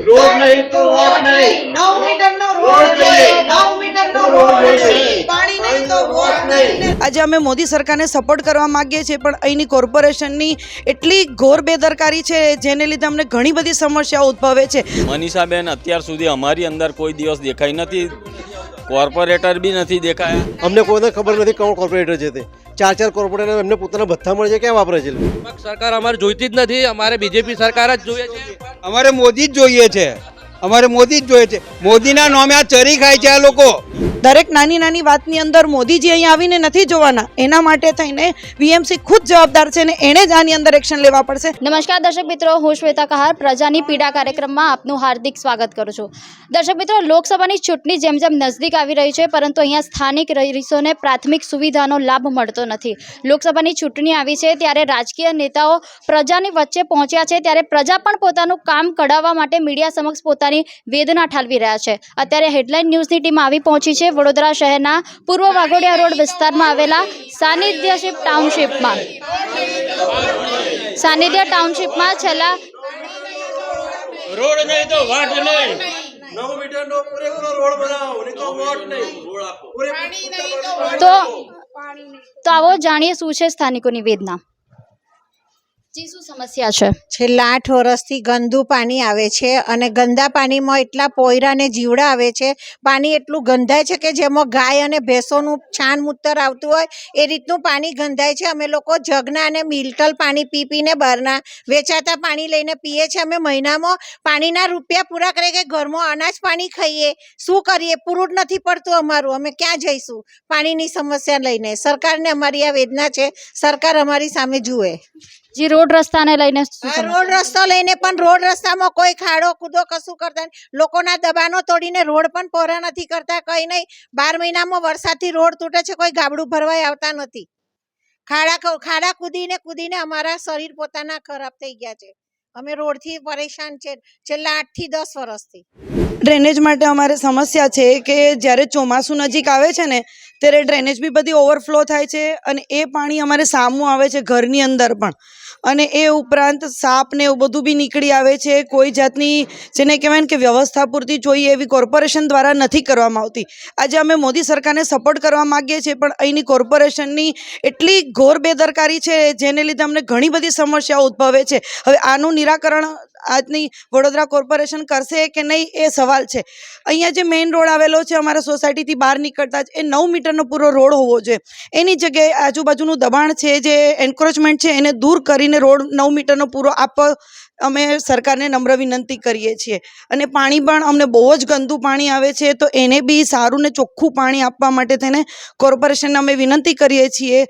Road નહીં તો vote નહીં. 9 મીટરનો રોડ જોઈએ. 9 મીટરનો રોડ જોઈએ. પાણી નહીં તો વોટ નહીં. આજે અમે મોદી સરકારને સપોર્ટ કરવા માંગીએ છીએ, પણ અહીંની કોર્પોરેશનની એટલી ઘોર બેદરકારી છે જેને લીધે અમને ઘણી બધી સમસ્યાઓ ઉદ્ભવે છે. મનીષાબેન અત્યાર સુધી અમારી અંદર કોઈ દિવસ દેખાઈ નથી, કોર્પોરેટર બી નથી દેખાયા. અમને કોઈને ખબર નથી કોણ કોર્પોરેટર છે તે. ચાર કોર્પોરેટર એમને પોતાના ભથ્થા મળે છે, ક્યાં વાપરે છે? સરકાર અમારે જોઈતી જ નથી, અમારે બીજેપી સરકાર જ જોઈએ છે. અમારે મોદી જ જોઈએ છે, અમારે મોદી જ જોઈએ છે. મોદીના નામે આ ચરી ખાય છે આ લોકો. દરેક નાની નાની વાતની અંદર મોદીજી અહીંયા આવીને નથી જોવાના, એના માટે થઈને વીએમસી ખુદ જવાબદાર છે ને એણે જ આની અંદર એક્શન લેવા પડશે. નમસ્કાર દર્શક મિત્રો, હું શ્વેતા કહાર પ્રજાની પીડા કાર્યક્રમમાં આપનું હાર્દિક સ્વાગત કરું છું. દર્શક મિત્રો, લોકસભાની ચૂંટણી જેમ જેમ નજદીક આવી રહી છે, પરંતુ અહીંયા સ્થાનિક રહીશોને પ્રાથમિક સુવિધાનો લાભ મળતો નથી. લોકસભાની ચૂંટણી આવી છે ત્યારે રાજકીય નેતાઓ પ્રજાની વચ્ચે પહોંચ્યા છે, ત્યારે પ્રજા પણ પોતાનું કામ કઢાવવા માટે મીડિયા સમક્ષ પોતાની વેદના ઠાલવી રહ્યા છે. અત્યારે હેડલાઇન ન્યૂઝની ટીમ આવી પહોંચી છે વડોદરા શહેરના પૂર્વ વાઘોડિયા રોડ વિસ્તારમાં આવેલા સાનિધ્ય ટાઉનશીપમાં છેલ્લા રોડ નહીં તો વોટ નહીં. 9 મીટરનો પૂરેપૂરો રોડ બનાવો, નહીં તો વોટ નહીં. તો આવો જાણીએ શું છે સ્થાનિકોની વેદના. જી, શું સમસ્યા છે? છેલ્લા 8 વર્ષથી ગંદુ પાણી આવે છે અને ગંદા પાણીમાં એટલા પોયરા ને જીવડા આવે છે. પાણી એટલું ગંધાય છે કે જેમાં ગાય અને ભેંસોનું છાણ મૂતર આવતું હોય એ રીતનું પાણી ગંધાય છે. અમે લોકો જગના અને મિલ્ટલ પાણી પી પીને બહારના વેચાતા પાણી લઈને પીએ છીએ. અમે મહિનામાં પાણીના રૂપિયા પૂરા કરીએ કે ઘરમાં અનાજ પાણી ખાઈએ. શું કરીએ? પૂરું જ નથી પડતું અમારું. અમે ક્યાં જઈશું પાણીની સમસ્યા લઈને? સરકારને અમારી આ વેદના છે, સરકાર અમારી સામે જુએ. જી, રોડ રસ્તાને લઈને રોડ રસ્તો લઈને પણ રોડ રસ્તામાં કોઈ ખાડો કૂદો કશું કરતા નહીં. લોકોના દબાણો તોડીને રોડ પણ પહોળા નથી કરતા. કંઈ નહીં, 12 મહિનામાં વરસાદથી રોડ તૂટે છે, કોઈ ગાબડું ભરવાય આવતા નથી. ખાડા કૂદીને અમારા શરીર પોતાના ખરાબ થઈ ગયા છે. અમે રોડથી પરેશાન છે છેલ્લા 8 થી 10 વર્ષથી. ડ્રેનેજ માટે અમારે સમસ્યા છે કે જ્યારે ચોમાસું નજીક આવે છે ને ત્યારે ડ્રેનેજ બી બધી ઓવરફ્લો થાય છે અને એ પાણી અમારે સામું આવે છે ઘરની અંદર પણ. અને એ ઉપરાંત સાપ ને એવું બધું બી નીકળી આવે છે. કોઈ જાતની જેને કહેવાય ને કે વ્યવસ્થા પૂરતી જોઈએ એવી કોર્પોરેશન દ્વારા નથી કરવામાં આવતી. આજે અમે મોદી સરકારને સપોર્ટ કરવા માગીએ છીએ, પણ અહીંની કોર્પોરેશનની એટલી ઘોર બેદરકારી છે જેને લીધે અમને ઘણી બધી સમસ્યાઓ ઉદ્ભવે છે. હવે આનું નિરાકરણ આજની વડોદરા કોર્પોરેશન કરશે કે નહીં એ સવાલ છે. અહીંયા જે મેઇન રોડ આવેલો છે અમારા સોસાયટીથી બહાર નીકળતા જ એ 9 મીટરનો પૂરો રોડ હોવો જોઈએ. એની જગ્યાએ આજુબાજુનું દબાણ છે, જે એન્ક્રોચમેન્ટ છે, એને દૂર કરીને રોડ 9 મીટરનો પૂરો આપવા અમે સરકારને નમ્ર વિનંતી કરીએ છીએ. અને પાણી પણ અમને બહુ જ ગંદુ પાણી આવે છે, તો એને બી સારું ને ચોખ્ખું પાણી આપવા માટે થઈને કોર્પોરેશનને અમે વિનંતી કરીએ છીએ.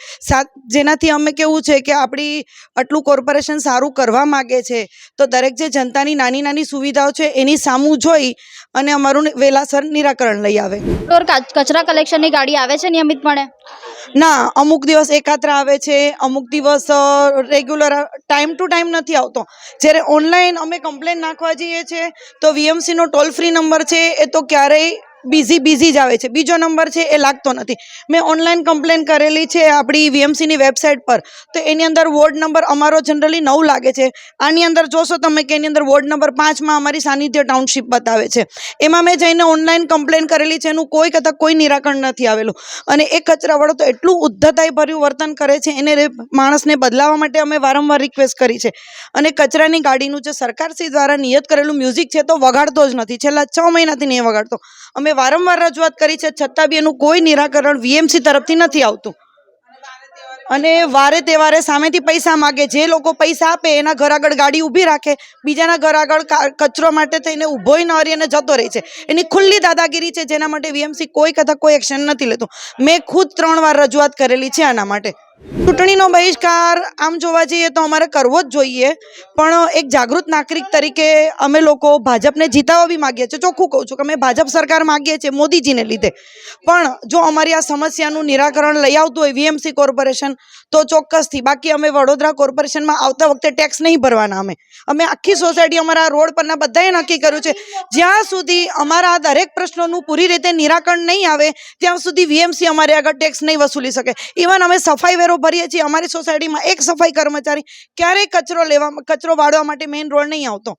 જેનાથી અમે કેવું છે કે આપણી આટલું કોર્પોરેશન સારું કરવા માગે છે તો દરેક જે જનતાની નાની નાની સુવિધાઓ છે એની સામું જોઈ અને અમારું વહેલાસર નિરાકરણ લઈ આવે. કચરા કલેક્શનની ગાડી આવે છે નિયમિતપણે? ના, અમુક દિવસ એકાત્રા આવે છે, અમુક દિવસ રેગ્યુલર ટાઈમ ટુ ટાઈમ નથી આવતો. જ્યારે ઓનલાઈન અમે કમ્પ્લેન નાખવા જઈએ છીએ તો વીએમસીનો ટોલ ફ્રી નંબર છે એ તો ક્યારેય બિઝી જ આવે છે. બીજો નંબર છે એ લાગતો નથી. મેં ઓનલાઈન કમ્પ્લેન કરેલી છે આપણી વીએમસીની વેબસાઇટ પર, તો એની અંદર વોર્ડ નંબર અમારો જનરલી 9 લાગે છે. આની અંદર જોશો તમે કે એની અંદર વોર્ડ નંબર 5માં અમારી સાનિધ્ય ટાઉનશીપ બતાવે છે. એમાં મેં જઈને ઓનલાઈન કમ્પ્લેન કરેલી છે, એનું કોઈ નિરાકરણ નથી આવેલું. અને એ કચરાવાળો તો એટલું ઉદ્ધતાઈભર્યું વર્તન કરે છે, એને માણસને બદલાવવા માટે અમે વારંવાર રિક્વેસ્ટ કરી છે. અને કચરાની ગાડીનું જે સરકારશ્રી દ્વારા નિયત કરેલું મ્યુઝિક છે તો વગાડતો જ નથી. છેલ્લા 6 મહિનાથી નહીં વગાડતો. અમે વારંવાર રજૂઆત કરી છે, છતાં બી એનું કોઈ નિરાકરણ વીએમસી તરફથી નથી આવતું. અને વારે તહેવારે સામેથી પૈસા માગે. જે લોકો પૈસા આપે એના ઘર આગળ ગાડી ઊભી રાખે, બીજાના ઘર આગળ કચરો માટે થઈને ઊભોય ન રહી અને જતો રહે છે. એની ખુલ્લી દાદાગીરી છે, જેના માટે વીએમસી કોઈ એક્શન નથી લેતું. મેં ખુદ 3 વાર રજૂઆત કરેલી છે આના માટે. ચૂંટણીનો બહિષ્કાર આમ જોવા જઈએ તો અમારે કરવો જ જોઈએ, પણ એક જાગૃત નાગરિક તરીકે અમે લોકો ભાજપને જીતાવવા બી માગીએ છીએ. ચોખ્ખું કહું છું કે અમે ભાજપ સરકાર માગીએ છીએ મોદીજીને લીધે, પણ જો અમારી આ સમસ્યાનું નિરાકરણ લઈ આવતું હોય વીએમસી કોર્પોરેશન તો ચોક્કસથી. બાકી અમે વડોદરા કોર્પોરેશનમાં આવતા વખતે ટેક્સ નહીં ભરવાના. અમે આખી સોસાયટી અમારા રોડ પરના બધાએ નક્કી કર્યું છે, જ્યાં સુધી અમારા દરેક પ્રશ્નોનું પૂરી રીતે નિરાકરણ નહીં આવે ત્યાં સુધી વીએમસી અમારે આગળ ટેક્સ નહીં વસૂલી શકે. ઇવન અમે સફાઈ વેરો ભરીએ છીએ. અમારી સોસાયટીમાં એક સફાઈ કર્મચારી ક્યારેય કચરો વાળવા માટે મેઇન રોડ નહીં આવતો.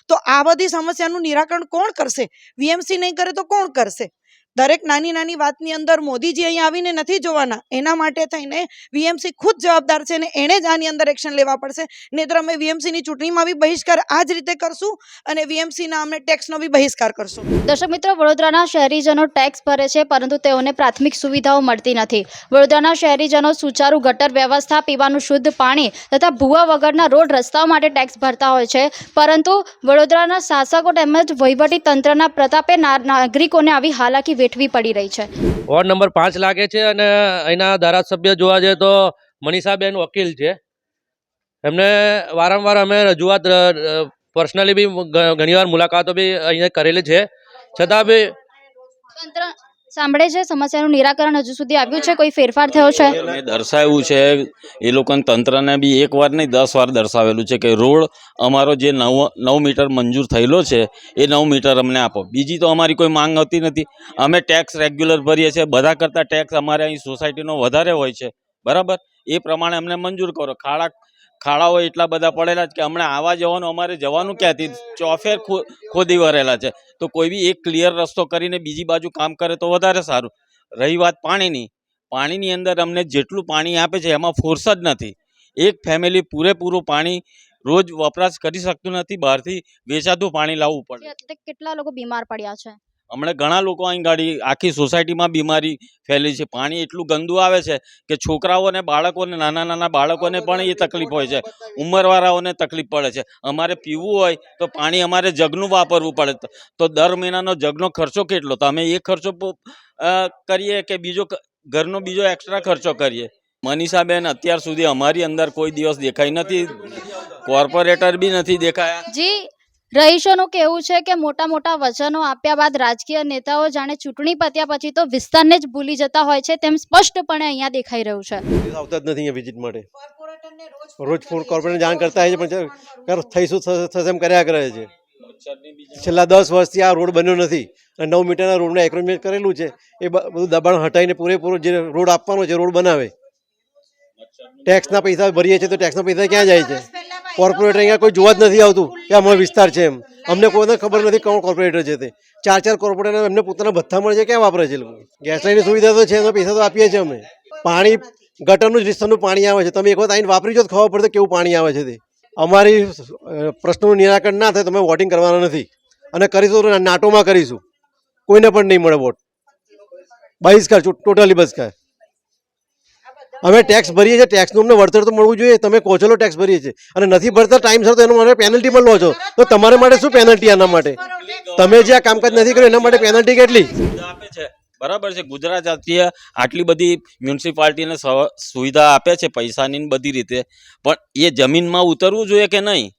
તો આ બધી સમસ્યાનું નિરાકરણ કોણ કરશે? વીએમસી નહીં કરે તો કોણ કરશે? દરેક નાની નાની વાતની અંદર મોદીજી અહીંયા આવીને નથી જોવાના. એના માટે થઈને વીએમસી ખુદ જવાબદાર છે અને એણે જ આની અંદર એક્શન લેવા પડશે. નહીંતર અમે વીએમસીની ચૂંટણીમાં બી બહિષ્કાર આ જ રીતે કરશું અને વીએમસીના અમે ટેક્સનો બી બહિષ્કાર કરશું. દર્શક મિત્રો, વડોદરાના શહેરીજનો ટેક્સ ભરે છે પરંતુ તેઓને પ્રાથમિક સુવિધાઓ મળતી નથી. વડોદરાના શહેરીજનો સુચારુ ગટર વ્યવસ્થા, પીવાનું શુદ્ધ પાણી તથા ભૂવા વગરના રોડ રસ્તાઓ માટે ટેક્સ ભરતા હોય છે, પરંતુ વડોદરાના શાસકો તેમજ વહીવટી તંત્રના પ્રતાપે નાગરિકોને આવી હાલાકી વેઠવી પડી રહી છે. વોર્ડ નંબર 5 લાગે છે અને અહીંના ધારાસભ્ય જોવા જઈએ તો મનીષાબેન વકીલ છે. એમને વારંવાર અમે રજૂઆત પર્સનલી બી ઘણીવાર મુલાકાતો બી અહીંયા કરેલી છે, છતાં બી તંત્ર સાંભળે છે. સમસ્યાનું નિરાકરણ હજુ સુધી આવ્યું છે? કોઈ ફેરફાર થયો છે? મેં દર્શાવ્યું છે એ લોકોને, તંત્રને બી એક વાર નહીં 10 વાર દર્શાવેલું છે કે રોડ અમારો જે 9 મીટર મંજૂર થયેલો છે એ 9 મીટર અમને આપો. બીજી તો અમારી કોઈ માંગ હોતી નથી. અમે ટેક્સ રેગ્યુલર ભરીએ છીએ, બધા કરતાં ટેક્સ અમારે અહીં સોસાયટીનો વધારે હોય છે, બરાબર? એ પ્રમાણે અમને મંજૂર કરો. ખાડાઓ એટલા બધા પડેલા છે કે હમણાં આવવા જવાનું અમારે જવાનું ક્યાંથી? ચોફેર ખોદી વરેલા છે. તો કોઈ બી એક ક્લિયર રસ્તો કરીને બીજી બાજુ કામ કરે તો વધારે સારું. રહી વાત પાણીની અંદર અમને જેટલું પાણી આપે છે એમાં ફોર્સ જ નથી. એક ફેમિલી પૂરેપૂરું પાણી રોજ વપરાશ કરી શકતું નથી, બહારથી વેચાતું પાણી લાવવું પડે. કેટલા લોકો બીમાર પડ્યા છે? હમણાં ઘણા લોકો અહીં ગાડી આખી સોસાયટીમાં બીમારી ફેલી છે. પાણી એટલું ગંદુ આવે છે કે છોકરાઓને, બાળકોને, નાના બાળકોને પણ એ તકલીફ હોય છે, ઉંમરવાળાઓને તકલીફ પડે છે. અમારે પીવું હોય તો પાણી અમારે જગનું વાપરવું પડે. તો દર મહિનાનો જગનો ખર્ચો કેટલો? તો અમે એ ખર્ચો કરીએ કે ઘરનો બીજો એક્સ્ટ્રા ખર્ચો કરીએ? મનીષાબેન અત્યાર સુધી અમારી અંદર કોઈ દિવસ દેખાઈ નથી, કોર્પોરેટર બી નથી દેખાયા. જી, રહીશોનું કહેવું છે કે મોટા મોટા વચનો આપ્યા બાદ રાજકીય નેતાઓ જાણે ચૂંટણી પત્યા પછી તો વિસ્તારને જ ભૂલી જતા હોય છે, તેમ સ્પષ્ટપણે અહીંયા દેખાઈ રહ્યું છે. આવતા જ નથી અહીંયા વિઝિટ માટે. રોજ ફોન કોર્પોરેટરને જાણ કરતા હોય છે પણ થઈશું થશે એમ કર્યા કરે છે. છેલ્લા 10 વર્ષથી આ રોડ બન્યો નથી અને 9 મીટરના રોડને એક્રોચમેન્ટ કરેલું છે. એ બધું દબાણ હટાવીને પૂરેપૂરો જે રોડ આપવાનો છે રોડ બનાવે. ટેક્સના પૈસા ભરીએ છીએ તો ટેક્સના પૈસા ક્યાં જાય છે? કોર્પોરેટર અહીંયા કોઈ જોવા જ નથી આવતું કે અમારો વિસ્તાર છે એમ. અમને કોઈને ખબર નથી કોણ કોર્પોરેટર છે તે. 4 કોર્પોરેટર એમને પોતાના ભથ્થા મળે છે, ક્યાં વાપરે છે લોકો? ગેસ લાઈનની સુવિધા તો છે, એનો પૈસા તો આપીએ છીએ અમે. પાણી ગટરનું જ રિસ્ટરનું પાણી આવે છે. તમે એક વખત આવીને વાપરી જો તો ખબર પડે કેવું પાણી આવે છે તે. અમારી પ્રશ્નોનું નિરાકરણ ના થાય તો અમે વોટિંગ કરવાના નથી, અને કરીશું તો નાટોમાં કરીશું. કોઈને પણ નહીં મળે વોટ. બહિષ્કાર, ટોટલી બહિષ્કાર. અમે ટેક્સ ભરીએ છીએ, ટેક્સનું અમને વળતર તો મળવું જોઈએ. તમે કહો છો ટેક્સ ભરીએ છીએ અને નથી ભરતા ટાઈમસર તો એનો મને પેનલ્ટી પણ લો છો. તો તમારા માટે શું પેનલ્ટી? આના માટે તમે જે આ કામકાજ નથી કર્યું એના માટે પેનલ્ટી કેટલી આપે છે? બરાબર છે, ગુજરાત જાતીય આટલી બધી મ્યુનિસિપાલિટીને સુવિધા આપે છે પૈસાની બધી રીતે, પણ એ જમીનમાં ઉતરવું જોઈએ કે નહીં?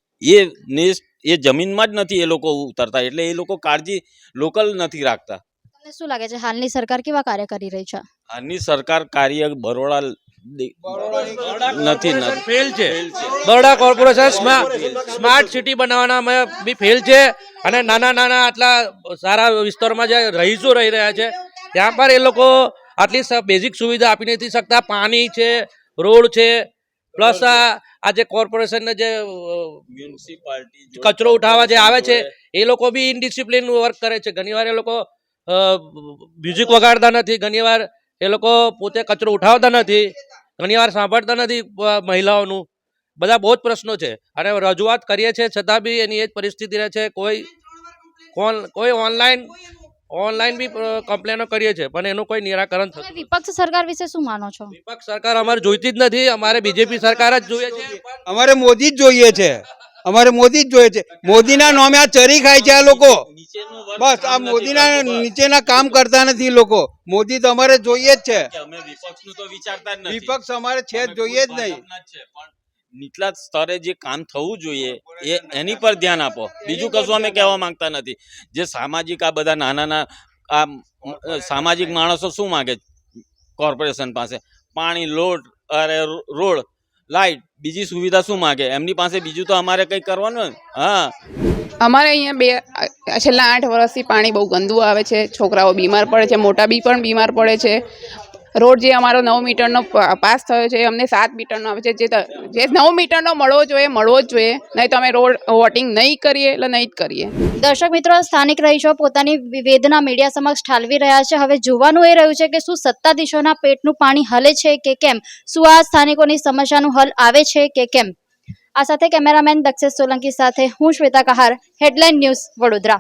એ જમીનમાં જ નથી એ લોકો ઉતરતા, એટલે એ લોકો કાળજી લોકલ નથી રાખતા. તમને શું લાગે છે હાલની સરકાર કેવા કાર્ય કરી રહી છે? હાલની સરકાર કાર્ય બરોડા નથી ફેલ છે. બરોડા કોર્પોરેશન સ્માર્ટ સિટી બનાવવાના બી ફેલ છે, અને નાના આટલા સારા વિસ્તારમાં જે રહીશો રહી રહ્યા છે ત્યાં પર એ લોકો આટલી બેઝિક સુવિધા આપી નથી શકતા. પાણી છે, રોડ છે, પ્લસ આ જે કોર્પોરેશનને જે મ્યુનિસિપાલિટી કચરો ઉઠાવવા જે આવે છે એ લોકો બી ઇનડિસિપ્લિન વર્ક કરે છે. ઘણીવાર એ લોકો મ્યુઝિક વગાડતા નથી, ઘણીવાર એ લોકો પોતે કચરો ઉઠાવતા નથી, ઘણીવાર સાંભળતા નથી મહિલાઓનું. બધા બહુ જ પ્રશ્નો છે અને રજૂઆત કરીએ છીએ છતાં બી એની એ જ પરિસ્થિતિ રહે છે. કોઈ ઓનલાઈન બી કમ્પ્લેનો કરીએ છીએ પણ એનું કોઈ નિરાકરણ થતું. વિપક્ષ સરકાર વિશે શું માનો છો? વિપક્ષ સરકાર અમારે જોઈતી જ નથી. અમારે બીજેપી સરકાર જ જોઈએ છે. અમારે મોદી જ જોઈએ છે. અમારે મોદી જ જોઈએ છે. મોદીના નામે આ ચરી ખાય છે આ લોકો. બસ આ મોદીના નીચેના કામ કરતા નથી લોકો. મોદી તો અમારે જોઈએ જ છે. વિપક્ષ અમારે છે જ જોઈએ જ નહીં. નીચલા સ્તરે જે કામ થવું જોઈએ એની પર ધ્યાન આપો. બીજું કશું અમે કહેવા માંગતા નથી. જે સામાજિક આ બધા નાના આ સામાજિક માણસો શું માંગે કોર્પોરેશન પાસે? પાણી, રોડ, લાઇટ, બીજી સુવિધા શું માંગે એમની પાસે? બીજું તો અમારે કંઈ કરવાનું. હા, અમારે અહીંયા છેલ્લા 8 વર્ષથી પાણી બહુ ગંદુ આવે છે. છોકરાઓ બીમાર પડે છે, મોટા બી પણ બીમાર પડે છે. રોડ જે અમારો 9 મીટરનો પાસ થયો છે એ અમને 7 મીટરનો આવે છે. જે 9 મીટરનો મળવો જ જોઈએ, નહીં તો અમે રોડ વોટિંગ નહીં કરીએ એટલે નહીં જ કરીએ. દર્શક મિત્રો, સ્થાનિક રહીશો પોતાની વેદના મીડિયા સમક્ષ ઠાલવી રહ્યા છે. હવે જોવાનું એ રહ્યું છે કે શું સત્તાધીશોના પેટનું પાણી હલે છે કે કેમ, શું આ સ્થાનિકોની સમસ્યાનું હલ આવે છે કે કેમ. આ સાથે કેમેરામેન દક્ષેશ સોલંકી સાથે હું શ્વેતા કહાર, હેડલાઇન ન્યૂઝ, વડોદરા.